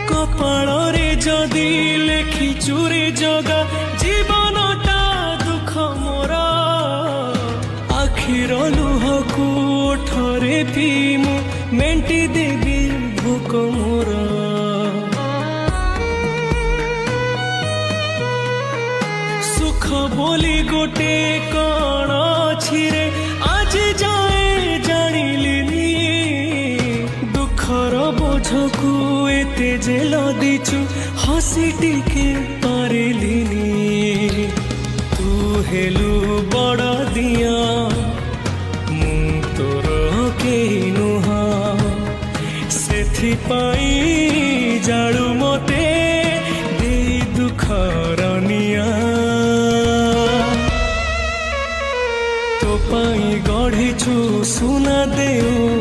कपाଳରେ जदि लेखिचु रे जगा जीवनटा दुख मोर आखिर लुहकु ओठरे पीमु मेंटी देवी भोक मोर सुख बोली गोटे कण अछि रे आज जाए जानिलिनी दुखर बोझकु एते जे लदिचु हसी टिके पारिलिनी तू हेलु बड़ दिया मु तोर केही नुहा सेथिपाई जाळु मते देई दुखर निया तो पाई गढ़िछु सुना देऊ